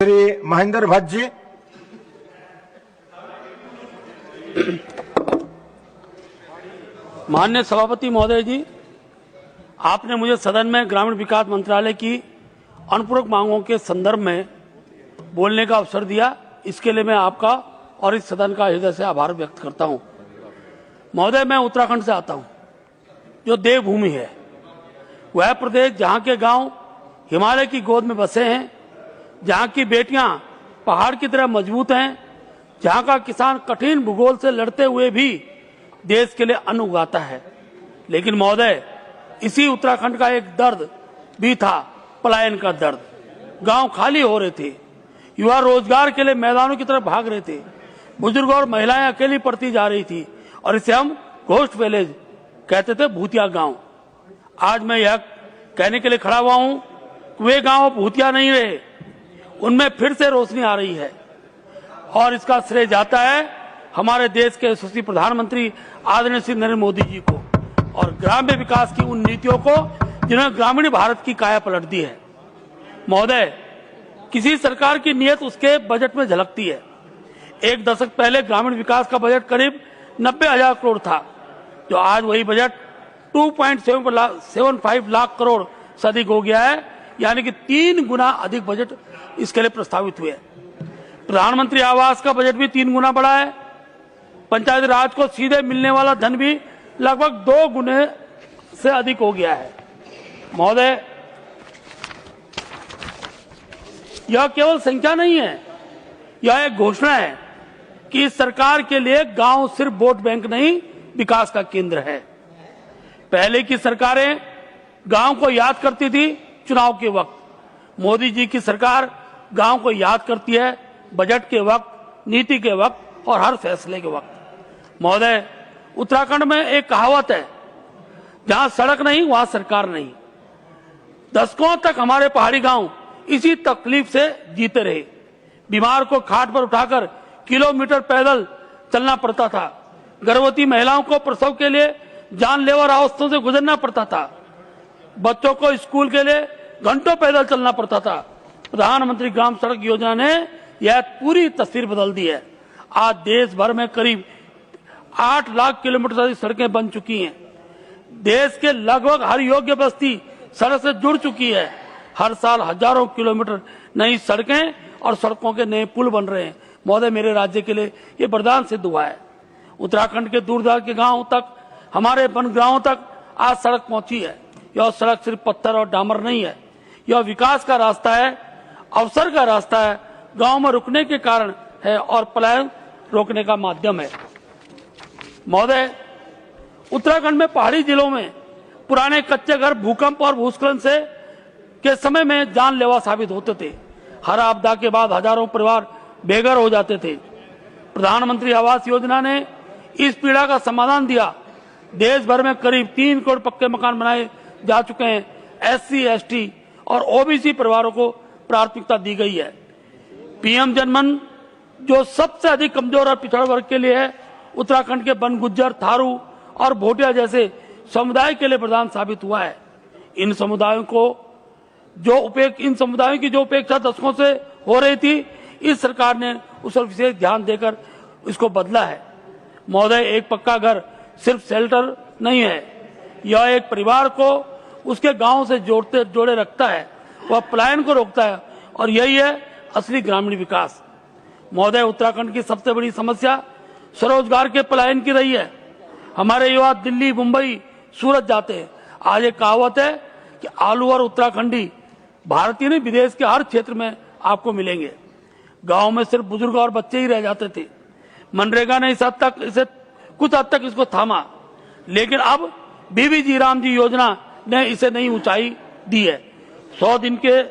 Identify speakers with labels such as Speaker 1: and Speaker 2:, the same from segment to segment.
Speaker 1: श्री महेंद्र भट्ट जी।
Speaker 2: माननीय सभापति महोदय जी, आपने मुझे सदन में ग्रामीण विकास मंत्रालय की अनुपूरक मांगों के संदर्भ में बोलने का अवसर दिया। इसके लिए मैं आपका और इस सदन का हृदय से आभार व्यक्त करता हूं। महोदय, मैं उत्तराखंड से आता हूं, जो देवभूमि है, वह प्रदेश जहां के गांव हिमालय की गोद में बसे हैं, जहां की बेटियां पहाड़ की तरह मजबूत हैं, जहां का किसान कठिन भूगोल से लड़ते हुए भी देश के लिए अन्न उगाता है। लेकिन महोदय, इसी उत्तराखंड का एक दर्द भी था, पलायन का दर्द। गांव खाली हो रहे थे, युवा रोजगार के लिए मैदानों की तरफ भाग रहे थे, बुजुर्ग और महिलाएं अकेली पड़ती जा रही थी और इसे हम घोस्ट विलेज कहते थे, भूतिया गांव। आज मैं यह कहने के लिए खड़ा हुआ हूं कि वे गांव भूतिया नहीं रहे, उनमें फिर से रोशनी आ रही है और इसका श्रेय जाता है हमारे देश के यशस्वी प्रधानमंत्री आदरणीय श्री नरेंद्र मोदी जी को और ग्राम्य विकास की उन नीतियों को जिन्होंने ग्रामीण भारत की काया पलट दी है। महोदय, किसी सरकार की नीयत उसके बजट में झलकती है। एक दशक पहले ग्रामीण विकास का बजट करीब 90,000 करोड़ था, जो आज वही बजट 2.75 लाख करोड़ से अधिक हो गया है, यानी कि 3 गुना अधिक बजट इसके लिए प्रस्तावित हुए। प्रधानमंत्री आवास का बजट भी 3 गुना बढ़ा है। पंचायती राज को सीधे मिलने वाला धन भी लगभग 2 गुने से अधिक हो गया है। महोदय, यह केवल संख्या नहीं है, यह एक घोषणा है कि इस सरकार के लिए गांव सिर्फ वोट बैंक नहीं, विकास का केंद्र है। पहले की सरकारें गांव को याद करती थी चुनाव के वक्त। मोदी जी की सरकार गांव को याद करती है बजट के वक्त, नीति के वक्त और हर फैसले के वक्त। महोदय, उत्तराखंड में एक कहावत है, जहां सड़क नहीं वहां सरकार नहीं। दशकों तक हमारे पहाड़ी गांव इसी तकलीफ से जीते रहे। बीमार को खाट पर उठाकर किलोमीटर पैदल चलना पड़ता था। गर्भवती महिलाओं को प्रसव के लिए जानलेवा रास्तों से गुजरना पड़ता था। बच्चों को स्कूल के लिए घंटों पैदल चलना पड़ता था। प्रधानमंत्री ग्राम सड़क योजना ने यह पूरी तस्वीर बदल दी है। आज देश भर में करीब 8 लाख किलोमीटर से अधिक सड़कें बन चुकी हैं। देश के लगभग हर योग्य बस्ती सड़क से जुड़ चुकी है। हर साल हजारों किलोमीटर नई सड़कें और सड़कों के नए पुल बन रहे हैं। महोदय, मेरे राज्य के लिए ये वरदान सिद्ध हुआ है। उत्तराखंड के दूर-दराज के गांवों तक, हमारे वन गांवों तक आज सड़क पहुंची है। यह सड़क सिर्फ पत्थर और डामर नहीं है, यह विकास का रास्ता है, अवसर का रास्ता है, गांव में रुकने के कारण है और पलायन रोकने का माध्यम है। महोदय, उत्तराखंड में पहाड़ी जिलों में पुराने कच्चे घर भूकंप और भूस्खलन से के समय में जानलेवा साबित होते थे। हर आपदा के बाद हजारों परिवार बेघर हो जाते थे। प्रधानमंत्री आवास योजना ने इस पीड़ा का समाधान दिया। देश भर में करीब 3 करोड़ पक्के मकान बनाए जा चुके हैं। SC, ST और OBC परिवारों को प्राथमिकता दी गई है। PM जनमन, जो सबसे अधिक कमजोर और पिछड़ा वर्ग के लिए है, उत्तराखंड के बन गुज्जर, थारू और भोटिया जैसे समुदाय के लिए वरदान साबित हुआ है। इन समुदायों की जो उपेक्षा दशकों से हो रही थी, इस सरकार ने उस पर विशेष ध्यान देकर इसको बदला है। महोदय, एक पक्का घर सिर्फ शेल्टर नहीं है, यह एक परिवार को उसके गांव से जोड़े रखता है, वह पलायन को रोकता है और यही है असली ग्रामीण विकास। महोदय, उत्तराखंड की सबसे बड़ी समस्या स्वरोजगार के पलायन की रही है। हमारे युवा दिल्ली, मुंबई, सूरत जाते हैं। आज एक कहावत है कि आलू और उत्तराखंडी भारतीय नहीं, विदेश के हर क्षेत्र में आपको मिलेंगे। गांव में सिर्फ बुजुर्ग और बच्चे ही रह जाते थे। मनरेगा ने कुछ हद तक इसको थामा, लेकिन अब BBG राम जी योजना ने इसे नई ऊंचाई दी है। 100 दिन के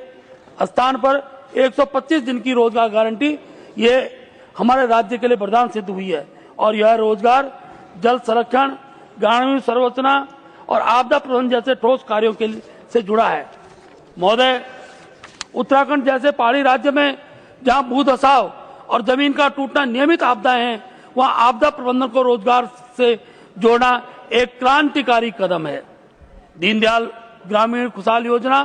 Speaker 2: स्थान पर 125 दिन की रोजगार गारंटी, ये हमारे राज्य के लिए वरदान सिद्ध हुई है और यह रोजगार जल संरक्षण, ग्रामीण संरचना और आपदा प्रबंधन जैसे ठोस कार्यों से जुड़ा है। महोदय, उत्तराखंड जैसे पहाड़ी राज्य में जहां भूधसाव और जमीन का टूटना नियमित आपदाएं हैं, वहां आपदा प्रबंधन को रोजगार से जोड़ना एक क्रांतिकारी कदम है। दीनदयाल ग्रामीण खुशहाल योजना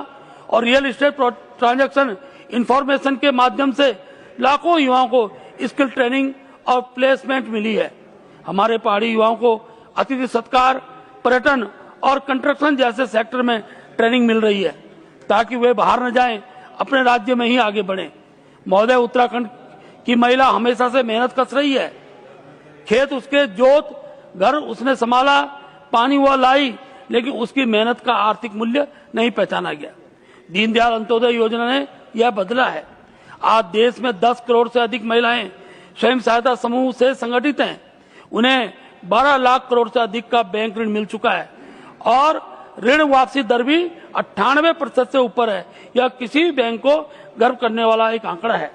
Speaker 2: और रियल एस्टेट ट्रांजैक्शन इंफॉर्मेशन के माध्यम से लाखों युवाओं को स्किल ट्रेनिंग और प्लेसमेंट मिली है। हमारे पहाड़ी युवाओं को अतिथि सत्कार, पर्यटन और कंस्ट्रक्शन जैसे सेक्टर में ट्रेनिंग मिल रही है ताकि वे बाहर न जाएं, अपने राज्य में ही आगे बढ़ें। महोदय, उत्तराखंड की महिला हमेशा से मेहनत कस रही है। खेत उसके जोत, घर उसने संभाला, पानी वह लाई, लेकिन उसकी मेहनत का आर्थिक मूल्य नहीं पहचाना गया। दीनदयाल अंत्योदय योजना ने यह बदला है। आज देश में 10 करोड़ से अधिक महिलाएं स्वयं सहायता समूह से संगठित हैं। उन्हें 12 लाख करोड़ से अधिक का बैंक ऋण मिल चुका है और ऋण वापसी दर भी 98% से ऊपर है। यह किसी भी बैंक को गर्व करने वाला एक आंकड़ा है।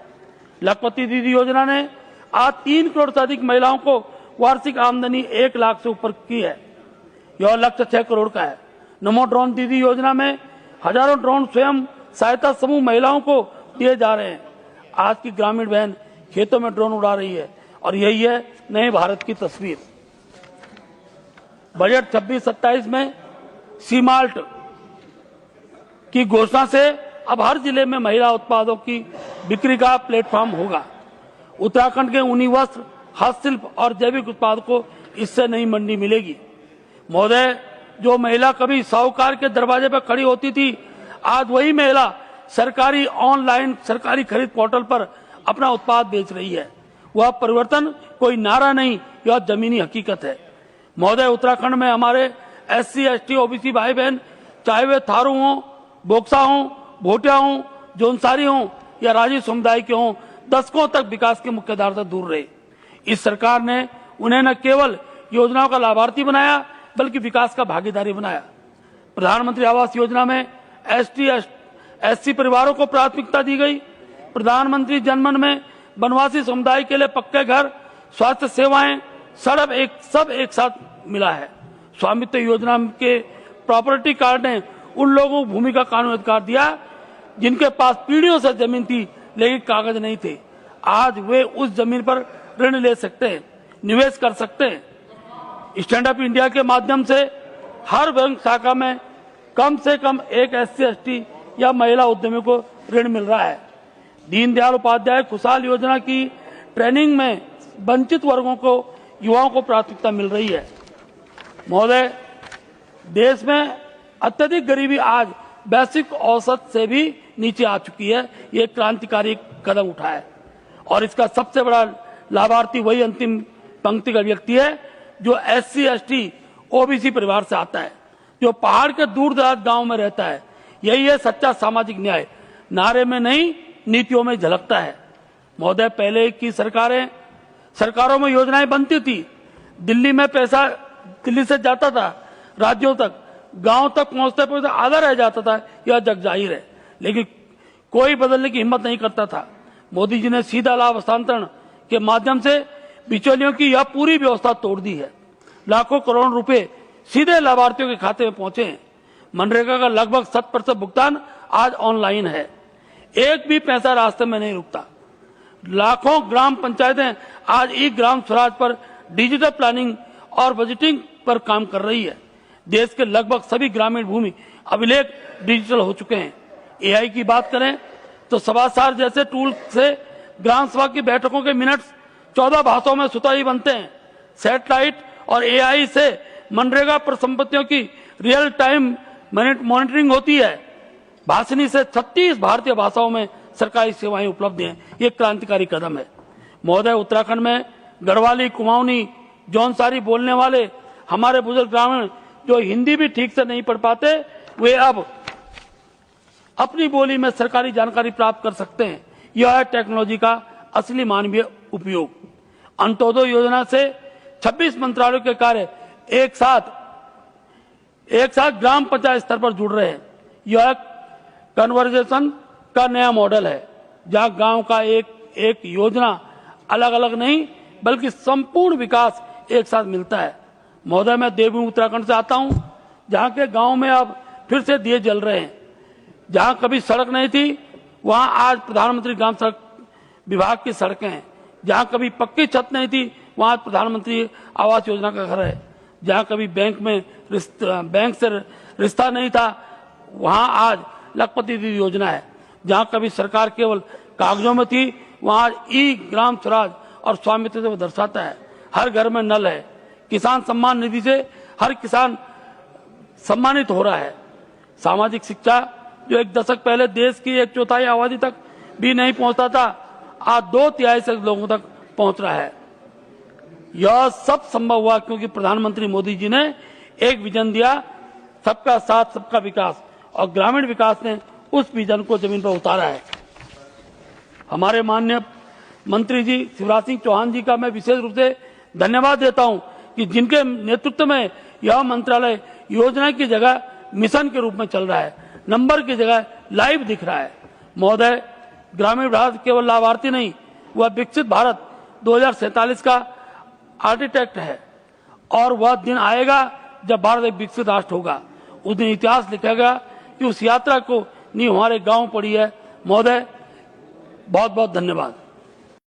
Speaker 2: लखपति दीदी योजना ने आज 3 करोड़ से अधिक महिलाओं को वार्षिक आमदनी 1 लाख से ऊपर की है। यह लक्ष्य 6 करोड़ का है। नमो ड्रोन दीदी योजना में हजारों ड्रोन स्वयं सहायता समूह महिलाओं को दिए जा रहे हैं। आज की ग्रामीण बहन खेतों में ड्रोन उड़ा रही है और यही है नए भारत की तस्वीर। बजट 26-27 में सीमाल्ट की घोषणा से अब हर जिले में महिला उत्पादों की बिक्री का प्लेटफॉर्म होगा। उत्तराखंड के ऊनी वस्त्र, हस्तशिल्प और जैविक उत्पाद को इससे नई मंडी मिलेगी। महोदय, जो महिला कभी साहूकार के दरवाजे पर खड़ी होती थी, आज वही महिला सरकारी ऑनलाइन सरकारी खरीद पोर्टल पर अपना उत्पाद बेच रही है। वह परिवर्तन कोई नारा नहीं, यह जमीनी हकीकत है। महोदय, उत्तराखंड में हमारे SC, ST, OBC भाई बहन, चाहे वे थारू हों, बोक्सा हों, भोटिया हों, जोनसारी हों या राजी समुदाय के हों, दशकों तक विकास के मुख्यधारा से दूर रहे। इस सरकार ने उन्हें न केवल योजनाओं का लाभार्थी बनाया बल्कि विकास का भागीदारी बनाया। प्रधानमंत्री आवास योजना में ST, SC परिवारों को प्राथमिकता दी गई। प्रधानमंत्री जनमन में वनवासी समुदाय के लिए पक्के घर, स्वास्थ्य सेवाएं, सड़क सब एक साथ मिला है। स्वामित्व योजना के प्रॉपर्टी कार्ड ने उन लोगों को भूमि का कानूनी अधिकार दिया जिनके पास पीढ़ियों से जमीन थी लेकिन कागज नहीं थे। आज वे उस जमीन पर ऋण ले सकते हैं, निवेश कर सकते हैं। स्टैंड अप इंडिया के माध्यम से हर बैंक शाखा में कम से कम एक SC, ST या महिला उद्यमी को ऋण मिल रहा है। दीनदयाल उपाध्याय खुशहाल योजना की ट्रेनिंग में वंचित वर्गों को, युवाओं को प्राथमिकता मिल रही है। महोदय, देश में अत्यधिक गरीबी आज वैश्विक औसत से भी नीचे आ चुकी है। ये क्रांतिकारी कदम उठा है और इसका सबसे बड़ा लाभार्थी वही अंतिम पंक्ति का व्यक्ति है जो SC, ST, OBC परिवार से आता है, जो पहाड़ के दूर दराज गांव में रहता है। यही है सच्चा सामाजिक न्याय। नारे में नहीं, नीतियों में झलकता है। महोदय, पहले की सरकारों में योजनाएं बनती थी। दिल्ली में पैसा दिल्ली से जाता था राज्यों तक, गांव तक पहुंचते पहुंचते आधा रह जाता था। यह जग जाहिर है, लेकिन कोई बदलने की हिम्मत नहीं करता था। मोदी जी ने सीधा लाभ हस्तांतरण के माध्यम से बिचौलियों की यह पूरी व्यवस्था तोड़ दी है। लाखों करोड़ रुपए सीधे लाभार्थियों के खाते में पहुंचे हैं। मनरेगा का लगभग 100% भुगतान आज ऑनलाइन है। एक भी पैसा रास्ते में नहीं रुकता। लाखों ग्राम पंचायतें आज ई ग्राम स्वराज पर डिजिटल प्लानिंग और बजटिंग पर काम कर रही है। देश के लगभग सभी ग्रामीण भूमि अभिलेख डिजिटल हो चुके हैं। AI की बात करें तो सभासार जैसे टूल से ग्राम सभा की बैठकों के मिनट्स 14 भाषाओं में स्वतः ही बनते हैं। सैटेलाइट और AI से मनरेगा पर संपत्तियों की रियल टाइम मॉनिटरिंग होती है। भाषणी से 36 भारतीय भाषाओं में सरकारी सेवाएं उपलब्ध हैं। ये क्रांतिकारी कदम है। महोदय, उत्तराखंड में गढ़वाली, कुमाऊनी, जौनसारी बोलने वाले हमारे बुजुर्ग ग्रामीण जो हिंदी भी ठीक से नहीं पढ़ पाते, वे अब अपनी बोली में सरकारी जानकारी प्राप्त कर सकते हैं। यह है टेक्नोलॉजी का असली मानवीय उपयोग। अंत्योदय योजना से 26 मंत्रालयों के कार्य एक साथ ग्राम पंचायत स्तर पर जुड़ रहे हैं। यह कन्वर्जेशन का नया मॉडल है जहां गांव का एक योजना अलग अलग नहीं बल्कि संपूर्ण विकास एक साथ मिलता है। महोदय, मैं देवभूमि उत्तराखंड से आता हूं, जहां के गांव में अब फिर से दिए जल रहे हैं। जहां कभी सड़क नहीं थी वहां आज प्रधानमंत्री ग्राम सड़क विभाग की सड़कें हैं। जहां कभी पक्की छत नहीं थी वहां प्रधानमंत्री आवास योजना का घर है। जहां कभी बैंक से रिश्ता नहीं था वहां आज लखपति दीदी योजना है। जहां कभी सरकार केवल कागजों में थी, वहां ई ग्राम स्वराज और स्वामित्व से वो दर्शाता है। हर घर में नल है। किसान सम्मान निधि से हर किसान सम्मानित हो रहा है। सामाजिक शिक्षा जो एक दशक पहले देश की 1/4 आबादी तक भी नहीं पहुंचता था, आज 2/3 से लोगों तक पहुंच रहा है। यह सब संभव हुआ क्योंकि प्रधानमंत्री मोदी जी ने एक विजन दिया, सबका साथ सबका विकास, और ग्रामीण विकास ने उस विजन को जमीन पर उतारा है। हमारे माननीय मंत्री जी शिवराज सिंह चौहान जी का मैं विशेष रूप से धन्यवाद देता हूं कि जिनके नेतृत्व में यह मंत्रालय योजना की जगह मिशन के रूप में चल रहा है, नंबर की जगह लाइव दिख रहा है। महोदय, ग्रामीण भारत केवल लाभार्थी नहीं, वह विकसित भारत 2047 का आर्किटेक्ट है, और वह दिन आएगा जब भारत एक विकसित राष्ट्र होगा। उस दिन इतिहास लिखेगा कि उस यात्रा को नींव हमारे गांव पड़ी है। महोदय, बहुत बहुत धन्यवाद।